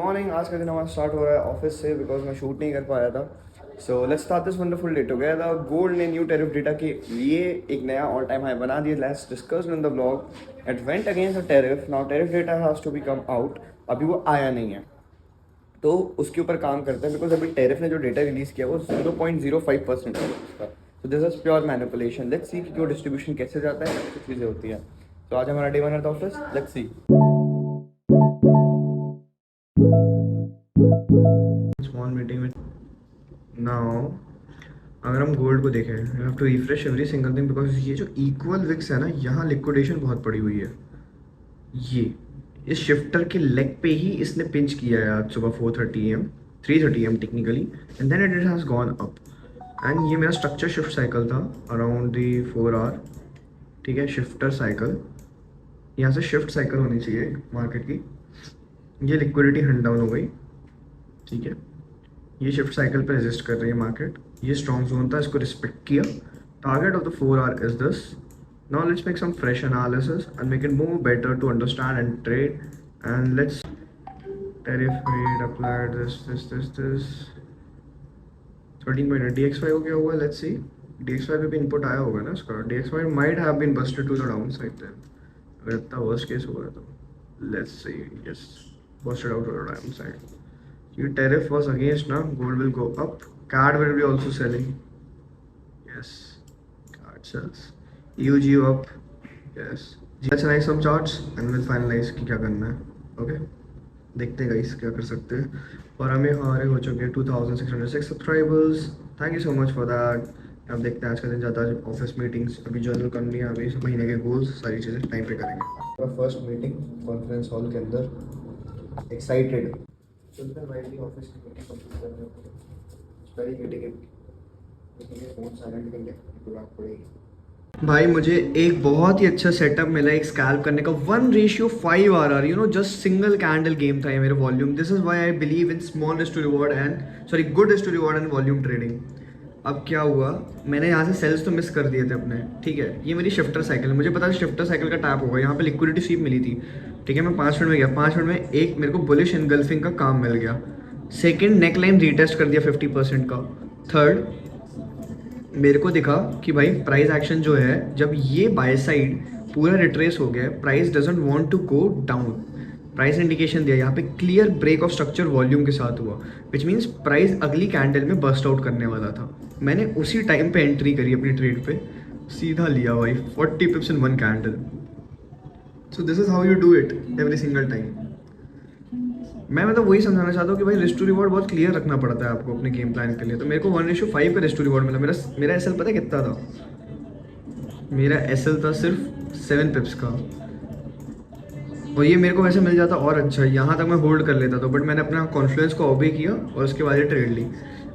Morning. आज का दिन हमारा स्टार्ट हो रहा है ऑफिस से बिकॉज मैं शूट नहीं कर पाया था। So let's start this wonderful day together. Gold ने न्यू टैरिफ डेटा के लिए एक नया ऑल टाइम हाई बना दिया। Let's discuss in the blog. It went against the tariff. Now tariff data has to be come out. अभी वो आया नहीं है तो उसके ऊपर काम करते हैं बिकॉज अभी टैरिफ ने जो डेटा रिलीज़ किया वो 0.05% है उसका। तो this is pure manipulation. Let's see कि वो डिस्ट्रीब्यूशन कैसे जाता है, ऐसी चीज़ें होती हैं। तो आज हमारा day 1 at office. Let's see. Small meeting में नाउ अगर हम गोल्ड को देखें, you have to refresh every single thing because ये जो इक्वल विक्स है ना, यहाँ लिक्विडेशन बहुत पड़ी हुई है। ये इस शिफ्टर के लेग पे ही इसने पिंच किया है आज सुबह 4:30 AM 3:30 AM technically, and then it has gone up. And ये मेरा स्ट्रक्चर शिफ्ट साइकिल था अराउंड दी 4 आवर। ठीक है, शिफ्टर साइकिल, यहाँ से शिफ्ट साइकिल होनी चाहिए मार्केट की। ये लिक्विडिटी हंड डाउन हो गई। ठीक है, ये शिफ्ट साइकिल पे रेजिस्ट कर रही है मार्केट। ये स्ट्रॉन्ग जोन था, इसको रिस्पेक्ट किया। Target of the 4 hour is this. Now let's make some fresh analysis and make it more better to understand and trade. And let's tariff rate applied this 13 DXY हो गया हुआ। Let's see DXY पे भी input आया होगा ना इसका। DXY might have been busted to the downside then, अगर इतना वर्स्ट केस हुआ है तो। Let's see, yes, busted out to the downside. Your tariff was against now, gold will go up. CAD will be also selling. Yes, CAD sells. EUG up. Yes. Let's analyze some charts and we'll finalize कि क्या करना है. Okay. देखते हैं guys क्या कर सकते हैं। और हमें हमारे हो चुके हैं 2606 subscribers. Thank you so much for that. अब देखते हैं आज का दिन जाता है ऑफिस मीटिंग्स, अभी जर्नल करनी है, अभी इस महीने के गोल्स सारी चीज़ें टाइम पे करेंगे। फर्स्ट मीटिंग कॉन्फ्रेंस हॉल के अंदर, एक्साइटेड चलते हैं भाई। ऑफिस की मीटिंग कंप्लीट करने पहली मीटिंग है, फोन साइलेंट करके तो बात पड़ेगी। भाई मुझे एक बहुत ही अच्छा सेटअप मिला एक स्कैल्प करने का। 1:5 RR, you know, just single candle game था ये मेरे volume. This is why I believe in small risk to reward and sorry good risk to reward and volume trading. अब क्या हुआ, मैंने यहाँ से सेल्स तो मिस कर दिए थे अपने। ठीक है, ये मेरी शिफ्टर साइकिल, मुझे पता है शिफ्टर साइकिल का टैप होगा। यहाँ पे लिक्विडिटी स्वीप मिली थी। ठीक है, मैं 5 मिनट में गया, 5 मिनट में एक मेरे को बुलिश इनगल्फिंग का काम मिल गया। सेकंड, नेकलाइन रीटेस्ट कर दिया 50% का। थर्ड, मेरे को दिखा कि भाई प्राइस एक्शन जो है, जब ये बाय साइड पूरा रिट्रेस हो गया, price doesn't want to go down. Price indication दिया यहाँ पे, clear break of structure volume के साथ हुआ, विच मीन्स प्राइस अगली कैंडल में बस्ट आउट करने वाला था। मैंने उसी टाइम पे एंट्री करी अपनी ट्रेड पे, सीधा लिया भाई 40 पिप्स in one candle. So this is how you do it every single time. मैं मतलब वही समझाना चाहता हूँ कि भाई रिस्क टू रिवॉर्ड बहुत क्लियर रखना पड़ता है आपको अपने गेम प्लान के लिए। तो मेरे को 1:5 का रिस्क टू रिवॉर्ड मिला। मेरा एसएल पता है कितना था? मेरा एसएल था सिर्फ 7 पिप्स का, और ये मेरे को वैसे मिल जाता और अच्छा, यहाँ तक मैं होल्ड कर लेता था, बट मैंने अपना कॉन्फ्लुएंस को ऑबे किया और उसके बाद ये ट्रेड ली।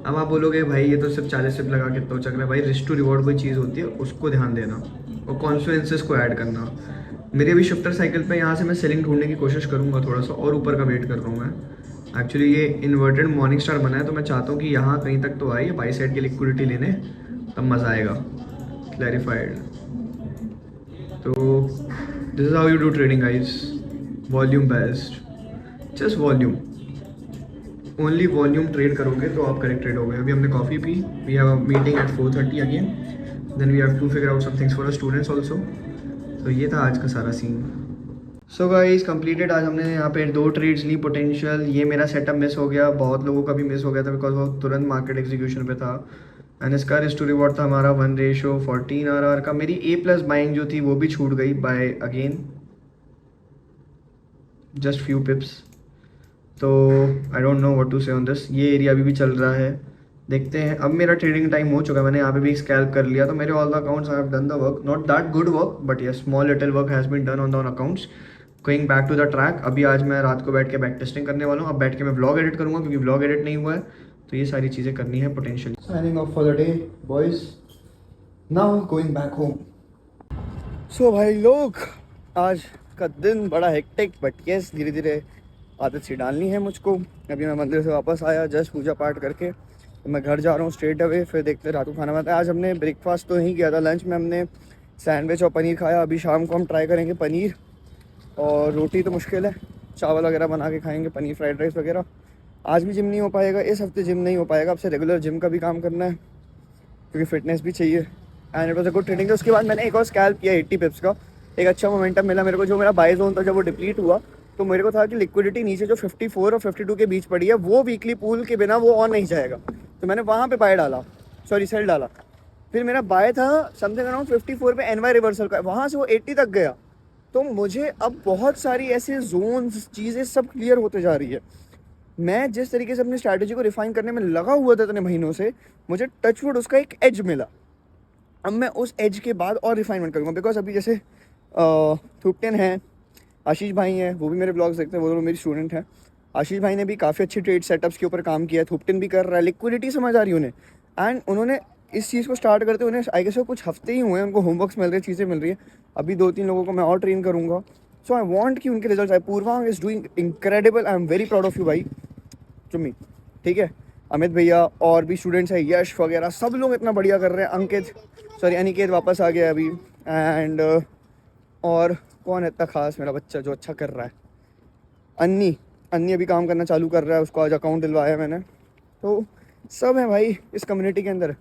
अब आप बोलोगे भाई ये तो सिर्फ 40 पिप लगा के तो चल रहा है। भाई रिस्क टू रिवॉर्ड कोई चीज़ होती है, उसको ध्यान देना और कॉन्फ्लुएंसेस को ऐड करना। मेरे भी शिफ्टर साइकिल पे यहाँ से मैं सेलिंग ढूंढने की कोशिश करूँगा, थोड़ा सा और ऊपर का वेट कर रहा हूँ मैं। एक्चुअली ये इन्वर्टेड मॉर्निंग स्टार बना है, तो मैं चाहता हूँ कि यहाँ कहीं तक तो आए बाई साइड की लिक्विडिटी लेने, तब मज़ा आएगा। क्लैरिफाइड। तो this is how you do trading guys. Volume based, just volume, only volume trade करोगे तो आप करेक्ट ट्रेड हो गए। अभी हमने कॉफ़ी पी, we have a meeting at 4:30 again, then we have to figure out some things for students also. तो ये था आज का सारा सीन। So guys completed. आज हमने यहाँ पे 2 ट्रेड्स ली पोटेंशियल। ये मेरा सेटअप मिस हो गया, बहुत लोगों का भी मिस हो गया था बिकॉज वो तुरंत मार्केट एग्जीक्यूशन पे था। एंड इसका रिस्क टू रिवॉर्ड था हमारा 1:14 RR का। मेरी A+ बाइंग जो थी वो भी छूट गई by again just few pips. तो I don't know what to say on this. ये एरिया अभी भी चल रहा है, देखते हैं। अब मेरा ट्रेडिंग टाइम हो चुका है, मैंने यहाँ पे भी स्कैल्प कर लिया। तो मेरे all the accounts I have done the work, not that good work but yes small little work has been done on the accounts. Going back to the track. अभी आज मैं रात को बैठ के बैक टेस्टिंग करने वाला हूँ। अब बैठ के मैं व्लॉग एडिट करूँगा क्योंकि व्लॉग एडिट नहीं हुआ है, तो ये सारी चीज़ें करनी है potential. Signing off for the day boys, now going back home. So भाई लोग, आज का दिन बड़ा हेक्टिक बट यस धीरे धीरे आदत सी डालनी है मुझको। अभी मैं मंदिर से वापस आया जस्ट पूजा पाठ करके, तो मैं घर जा रहा हूँ स्ट्रेट अवे, फिर देखते रात को खाना बनाते हैं। आज हमने ब्रेकफास्ट तो नहीं किया था, लंच में हमने सैंडविच और पनीर खाया। अभी शाम को हम ट्राई करेंगे पनीर और रोटी, तो मुश्किल है चावल वगैरह बना के खाएंगे, पनीर फ्राइड राइस वगैरह। आज भी जिम नहीं हो पाएगा, इस हफ्ते जिम नहीं हो पाएगा, अब से रेगुलर जिम का भी काम करना है क्योंकि फिटनेस भी चाहिए। And it was a good training. उसके बाद मैंने एक और स्कैल्प किया 80 पिप्स का, एक अच्छा मोमेंटम मिला मेरे को। जो मेरा बाई जोन था जब वो डिप्लीट हुआ तो मेरे को था कि लिक्विडिटी नीचे जो 54 और 52 के बीच पड़ी है वो वीकली पूल के बिना वो ऑन नहीं जाएगा, तो मैंने वहाँ पे बाय डाला, सॉरी सेल डाला। फिर मेरा बाय था समथिंग अराउंड 54 पे एनवाई रिवर्सल का, वहाँ से वो 80 तक गया। तो मुझे अब बहुत सारी ऐसे जोन्स चीज़ें सब क्लियर होते जा रही है। मैं जिस तरीके से अपनी स्ट्रैटेजी को रिफाइन करने में लगा हुआ था इतने महीनों से, मुझे टचवुड उसका एक एज मिला। अब मैं उस एज के बाद और रिफाइनमेंट करूँगा, बिकॉज अभी जैसे थुपटेन है, आशीष भाई हैं, वो भी मेरे ब्लॉग्स देखते हैं, वो दोनों मेरी स्टूडेंट हैं। आशीष भाई ने भी काफ़ी अच्छे ट्रेड सेटअप्स के ऊपर काम किया है, थुपटेन भी कर रहा है, लिक्विडिटी समझ आ रही है उन्हें। एंड उन्होंने इस चीज़ को स्टार्ट करते उन्हें आई गेस कुछ हफ्ते ही हुए हैं, उनको होमवर्क्स मिल रहे हैं, चीज़ें मिल रही है। अभी 2-3 लोगों को मैं और ट्रेन करूँगा। सो आई वॉन्ट कि उनके रिजल्ट आए। Purvang is doing incredible, I am very proud of you भाई चुम्मी, ठीक है। अमित भैया और भी स्टूडेंट्स हैं, यश वगैरह सब लोग इतना बढ़िया कर रहे हैं। अंकित सॉरी अनिकेत वापस आ गया अभी। एंड और कौन है इतना खास मेरा बच्चा जो अच्छा कर रहा है? अन्नी, अन्नी अभी काम करना चालू कर रहा है, उसको आज अकाउंट दिलवाया मैंने। तो सब है भाई इस कम्युनिटी के अंदर।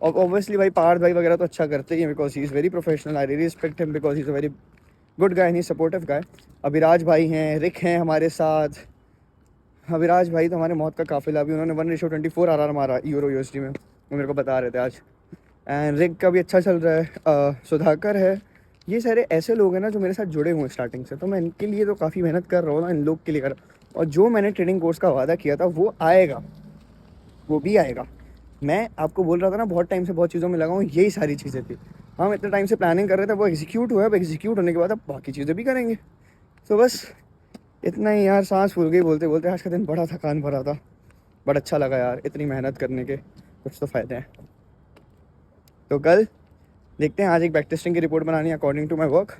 और ऑब्वियसली भाई पार्थ भाई वगैरह तो अच्छा करते ही हैं, because he is very professional, I really respect him because he is a very good guy and he supportive guy. Abhiraj भाई हैं, रिक हैं हमारे साथ। अभिराज भाई तो हमारे मौत का काफिला, भी उन्होंने 1:24 RR मारा यूरो यूएसडी में, वो मेरे को बता रहे थे आज। एंड रिक का भी अच्छा चल रहा है। सुधाकर है, ये सारे ऐसे लोग हैं ना जो मेरे साथ जुड़े हुए हैं स्टार्टिंग से, तो मैं इनके लिए तो काफ़ी मेहनत कर रहा हूँ ना, इन लोग के लिए कर रहा हूँ। और जो मैंने ट्रेडिंग कोर्स का वादा किया था वो आएगा, वो भी आएगा। मैं आपको बोल रहा था ना बहुत टाइम से बहुत चीज़ों में लगा हूँ, यही सारी चीज़ें थी। हम इतने टाइम से प्लानिंग कर रहे थे, वो एग्जीक्यूट हुआ, अब एग्जीक्यूट होने के बाद अब बाकी चीज़ें भी करेंगे। तो बस इतना ही यार, सांस फूल गई बोलते बोलते। आज का दिन बड़ा थकान भरा था, बट अच्छा लगा यार, इतनी मेहनत करने के कुछ तो फ़ायदे हैं। तो कल देखते हैं, आज एक बैक टेस्टिंग की रिपोर्ट बनानी है according to my work.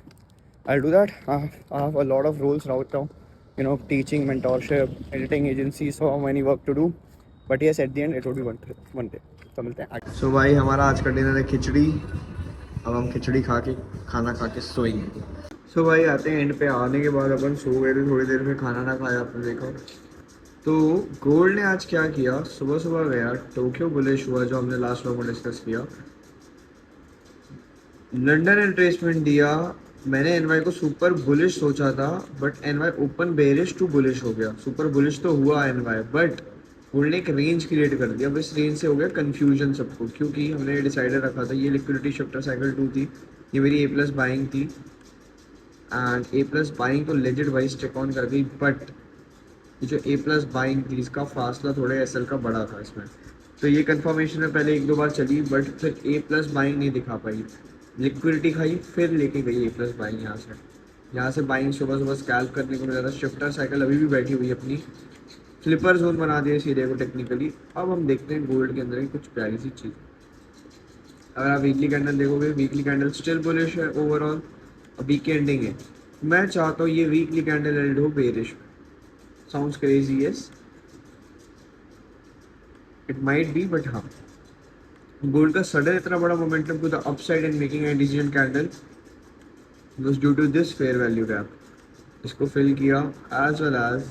I do that. I have a lot of roles right now, you know, teaching, mentorship, editing agency, so many work to do. But yes, at the end it will be one day. तो मिलते हैं आगे। सो भाई हमारा आज का dinner है खिचड़ी। अब हम खिचड़ी खा के खाना खा के सोएंगे। सो भाई आते हैं एंड पे। आने के बाद अपन सो गए थे थोड़ी देर में, खाना ना खाया आपने देखा। तो गोल्ड ने आज क्या किया, सुबह सुबह गया, टोक्यो बुलिश हुआ जो हमने लास्ट व्लॉग में डिस्कस किया। लंदन रिट्रेसमेंट दिया। मैंने एनवाई को सुपर बुलिश सोचा था, but NY open bearish to bullish हो गया। सुपर बुलिश तो हुआ एनवाई, बट गोल्ड ने एक रेंज क्रिएट कर दिया। अब इस रेंज से हो गया कंफ्यूजन सबको, क्योंकि हमने डिसाइडर रखा था ये लिक्विडिटी शिफ्टर साइकिल 2 थी, ये मेरी ए प्लस बाइंग थी। एंड ए प्लस बाइंग तो लेजिट वाइज टेक ऑन कर गई, बट ये जो ए प्लस बाइंग थी इसका फासला थोड़े एसएल का बड़ा था इसमें। तो ये कंफर्मेशन में पहले 1-2 बार चली, बट फिर ए प्लस बाइंग नहीं दिखा पाई, लिक्विडिटी खाई, फिर लेके गई ए प्लस बाइंग। यहाँ से बाइंग सुबह सुबह स्कैल्प करने को मिला था। शिफ्टर साइकिल अभी भी बैठी हुई है अपनी, फ्लिपर जोन बना दिया सीधे को टेक्निकली। अब हम देखते हैं गोल्ड के अंदर की कुछ प्यारी सी चीज़। अगर आप वीकली कैंडल देखोगे, वीकली कैंडल स्टिल बुलिश है ओवरऑल, अभी की एंडिंग है। मैं चाहता हूँ ये वीकली कैंडल एंड हो bearish. Sounds crazy, yes it might be, but हाँ, गोल्ड का सडन इतना बड़ा momentum to the upside and making a decision candle was due to this fair value gap. इसको फिल किया एज वेल एज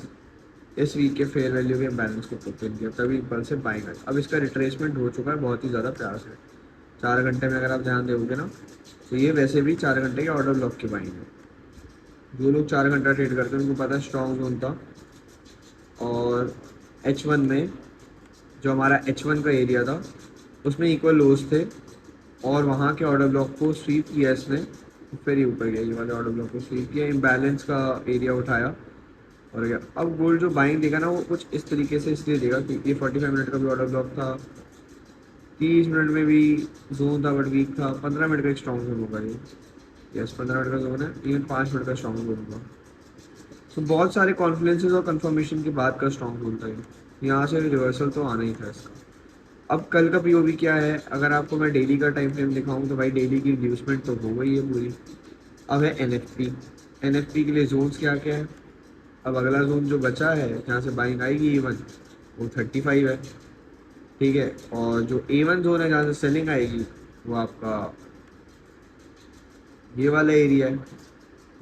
इस week के fair value के balance को फिल किया, तभी ऊपर से बाइंग आई। अब इसका रिट्रेसमेंट हो चुका है बहुत ही ज़्यादा प्यार से। 4 घंटे में अगर आप ध्यान दोगे ना, तो ये वैसे भी 4 घंटे के ऑर्डर ब्लॉक की बाइंग है। जो लोग 4 घंटा ट्रेड करते हैं उनको पता है स्ट्रॉन्ग जोन था, और H1 में जो हमारा H1 का एरिया था उसमें इक्वल लोज थे, और वहाँ के ऑर्डर ब्लॉक को स्वीप किया इसने, फिर ही ऊपर गया। ये वाले ऑर्डर ब्लॉक को स्वीप किया, इम्बैलेंस का एरिया उठाया और गया। अब गोल्ड जो बाइंग देगा ना वो कुछ इस तरीके से इसलिए देगा कि ये 45 मिनट का भी ऑर्डर ब्लॉक था, 30 मिनट में भी जोन था बट वीक था, 15 मिनट का एक स्ट्रॉन्ग जोन होगा ये। यस 15 मिनट का जोन है, इवन 5 मिनट का स्ट्रॉन्ग जोन होगा। तो बहुत सारे कॉन्फिडेंसेस और कंफर्मेशन के बाद का स्ट्रॉन्ग जोन था ये, यहाँ से रिवर्सल तो आना ही था इसका। अब कल का पीओवी क्या है, अगर आपको मैं डेली का टाइम फ्रेम दिखाऊं तो भाई डेली की रिड्यूसमेंट तो हो गई है पूरी। अब है एनएफपी। एनएफपी के लिए जोन्स क्या क्या है। अब अगला जोन जो बचा है जहाँ से बाइंग आएगी A1, वो 35 है, ठीक है। और जो A1 जोन है जहाँ से सेलिंग आएगी वो आपका ये वाला एरिया है,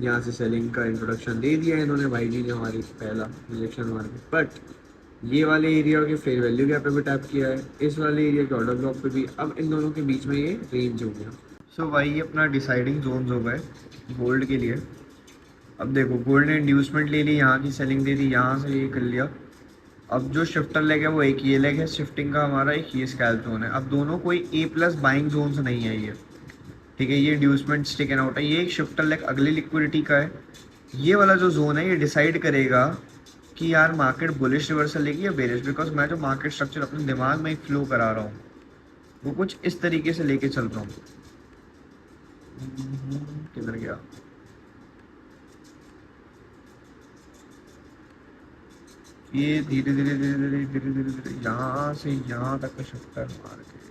यहाँ से सेलिंग का इंट्रोडक्शन दे दिया इन्होंने, भाई जी ने हमारी पहला रिजेक्शन मार्केट, बट ये वाले एरिया के फेयर वैल्यू गैप पे भी टैप किया है, इस वाले एरिया के ऑर्डर ब्लॉक पे भी। अब इन दोनों के बीच में ये रेंज हो गया। सो भाई ये अपना डिसाइडिंग जोन्स हो गए गोल्ड के लिए। अब देखो गोल्ड ने इंड्यूसमेंट ले ली, यहाँ की सेलिंग दे दी, यहाँ से ये कर लिया। अब जो शिफ्टर लेग है वो एक ये लेग है शिफ्टिंग का हमारा, एक ये स्कैल्प जोन है। अब दोनों कोई ए प्लस बाइंग जोन्स नहीं है ये, ठीक है। ये इंड्यूसमेंट स्टिक एंड आउट है, ये एक शिफ्टर लेग अगली लिक्विडिटी का है। ये वाला जो जोन है ये डिसाइड करेगा कि यार मार्केट बुलिश रिवर्सल लेगी या बेरिश, बिकॉज मैं जो मार्केट स्ट्रक्चर अपने दिमाग में एक फ्लो करा रहा हूँ वो कुछ इस तरीके से लेके चल रहा हूँ। किधर गया, ये धीरे धीरे धीरे धीरे धीरे धीरे धीरे यहाँ से यहाँ तक का शिफ्टर मार के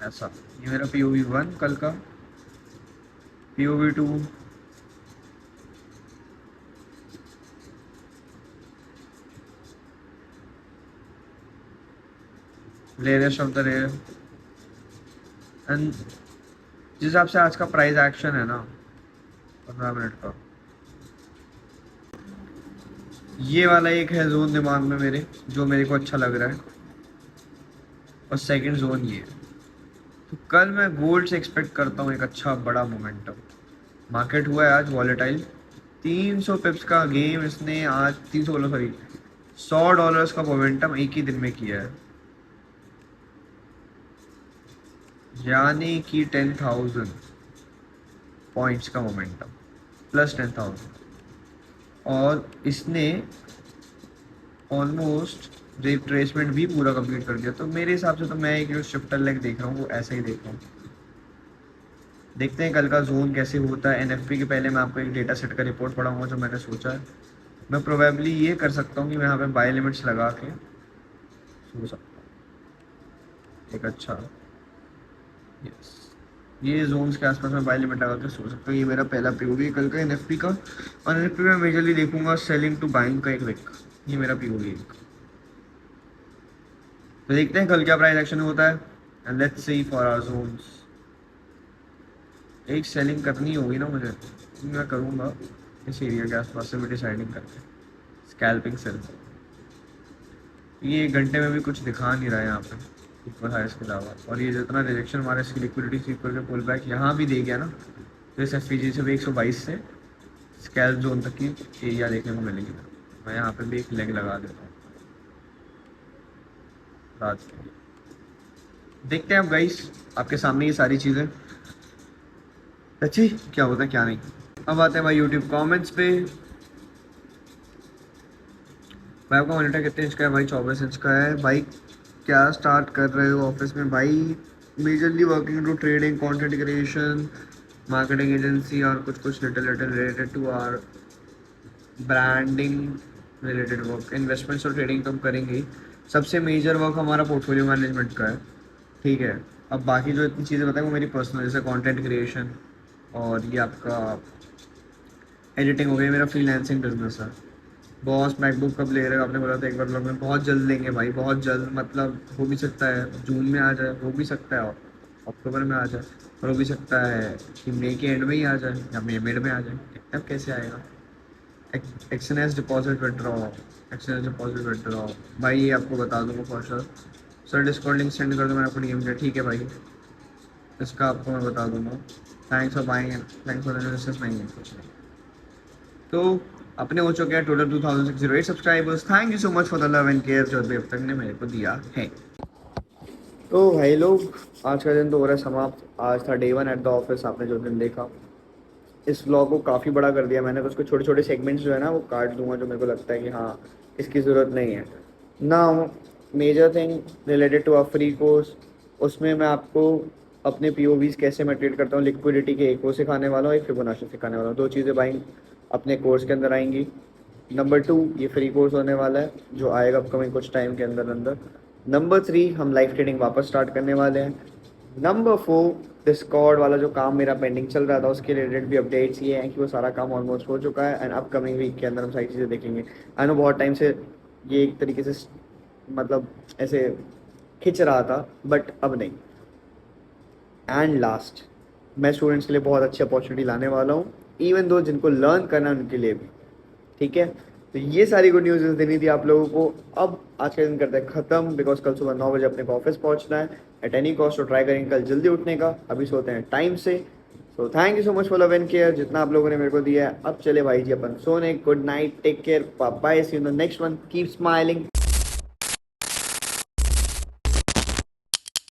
ऐसा। ये मेरा POV1 कल का, POV2, rarest of the rare. And जिस हिसाब से आज का प्राइस एक्शन है ना 15 मिनट का, ये वाला एक है जोन दिमाग में मेरे जो मेरे को अच्छा लग रहा है, और सेकंड जोन ये है। तो कल मैं गोल्ड से एक्सपेक्ट करता हूँ एक अच्छा बड़ा मोमेंटम। मार्केट हुआ है आज वॉलेटाइल, 300 पिप्स का गेम इसने आज, 300 बोलो सॉरी, $100 का मोमेंटम एक ही दिन में किया है, यानी कि 10,000 पॉइंट्स का मोमेंटम प्लस 10,000, और इसने ऑलमोस्ट रिट्रेसमेंट भी पूरा कंप्लीट कर दिया। तो मेरे हिसाब से तो मैं एक जो शिफ्टर लेग देख रहा हूँ वो ऐसे ही देख रहा हूँ। देखते हैं कल का जोन कैसे होता है। NFP के पहले मैं आपको एक डेटा सेट का रिपोर्ट पढ़ाऊंगा जो मैंने सोचा है। मैं प्रोबेबली ये कर सकता हूँ कि मैं यहाँ पे बाय लिमिट्स लगा के सो सकता हूँ एक अच्छा, यस, ये जोन्स के आसपास मैं बाय लिमिट लगा के सो सकता हूँ। ये मेरा पहला POV कल का NFP का, और NFP में मेजरली देखूंगा सेलिंग टू बाइंग का एक विक। ये मेरा POV एक। तो देखते हैं कल क्या प्राइस एक्शन होता है, and let's see for our zones. एक सेलिंग करनी होगी ना मुझे, मैं करूँगा इस एरिया के आसपास से भी डिसाइडिंग करके स्कैल्पिंग सेल। ये 1 घंटे में भी कुछ दिखा नहीं रहा है यहाँ पे इक्वल हाइस के अलावा, और ये जितना रिजेक्शन हमारा इसकी लिक्विडिटी स्वीप करके पुल बैक यहाँ भी दे गया ना, तो इस FPG से भी 122 से स्कैल्प जोन तक की एरिया देखने को मिलेगी। मैं यहाँ पे भी एक लेग लगा देता हूँ रात के लिए। देखते हैं अब गाइस, आपके सामने ये सारी चीज़ें अच्छी क्या होता है क्या नहीं। अब आते हैं भाई यूट्यूब कमेंट्स पे। भाई आपका मॉनिटर कितने इंच का है? भाई 24 इंच का है। भाई क्या स्टार्ट कर रहे हो ऑफिस में? भाई majorly working to trading, content creation, marketing agency, और कुछ कुछ little little related to our branding related work. Investments और ट्रेडिंग तो हम करेंगे, सबसे मेजर वर्क हमारा पोर्टफोलियो मैनेजमेंट का है, ठीक है। अब बाकी जो इतनी चीज़ें बताएं वो मेरी पर्सनल, जैसे कंटेंट क्रिएशन और ये आपका एडिटिंग हो गई, मेरा फ्रीलांसिंग बिजनेस है। बॉस मैकबुक कब ले रहे हो? आपने बोला था एक बार ब्लॉग में, बहुत जल्द लेंगे भाई, बहुत जल्द। मतलब हो भी सकता है जून में आ जाए, हो भी सकता है अक्टूबर में आ जाए, और हो भी सकता है कि मई के एंड में ही आ जाए या मई मिड में आ जाए। अब कैसे आएगा? एक्सएनएस डिपॉजिट विड्रॉ, एक्सएनएस डिपॉजिट विड्रॉ भाई ये आपको बता दूंगा for sure. Sir discount link send कर दो, मैंने आपको DM किया, ठीक है भाई, इसका आपको मैं बता दूंगा। Thanks for buying, thanks for the नहीं है कुछ नहीं। तो अपने हो चुके हैं total 2608 subscribers. Thank you so much for the love and care जो अभी अब तक ने मेरे को दिया है। तो भाई लोग, आज का दिन तो हो रहा है समाप्त। आज था Day 1 एट द ऑफिस। आपने जो दिन देखा, इस व्लॉग को काफ़ी बड़ा कर दिया मैंने, तो उसको छोटे छोटे सेगमेंट्स जो है ना वो काट दूंगा, जो मेरे को लगता है कि हाँ इसकी ज़रूरत नहीं है। Now major thing related to a free course, उसमें मैं आपको अपने POVs कैसे मैं ट्रेड करता हूँ, लिक्विडिटी के एक वो सिखाने वाला हूँ, एक फिबोनाची सिखाने वाला हूँ। 2 चीज़ें भाई अपने कोर्स के अंदर आएंगी। नंबर 2 ये फ्री कोर्स होने वाला है जो आएगा अपकमिंग कुछ टाइम के अंदर अंदर। नंबर 3 हम लाइव ट्रेडिंग वापस स्टार्ट करने वाले हैं। नंबर 4 डिस्कॉर्ड वाला जो काम मेरा पेंडिंग चल रहा था उसके रिलेटेड भी अपडेट्स ये हैं कि वो सारा काम ऑलमोस्ट हो चुका है, एंड अपकमिंग वीक के अंदर हम सारी चीज़ें देखेंगे। आई नो बहुत टाइम से ये एक तरीके से मतलब ऐसे खिंच रहा था, बट अब नहीं। एंड लास्ट, मैं स्टूडेंट्स के लिए बहुत अच्छी अपॉर्चुनिटी लाने वाला हूँ, इवन दो जिनको लर्न करना है उनके लिए भी, ठीक है। तो ये सारी गुड न्यूज़ देनी थी आप लोगों को। अब आज का दिन करते हैं ख़त्म, बिकॉज कल सुबह 9 बजे अपने को ऑफिस पहुंचना है एट एनी कॉस्ट। तो ट्राई करेंगे कल जल्दी उठने का, अभी सोते हैं टाइम से। So thank you so much for love and care, जितना आप लोगों ने मेरे को दिया है। अब चले भाई जी अपन सोने, good night, take care, bye, see you in the next one, keep smiling.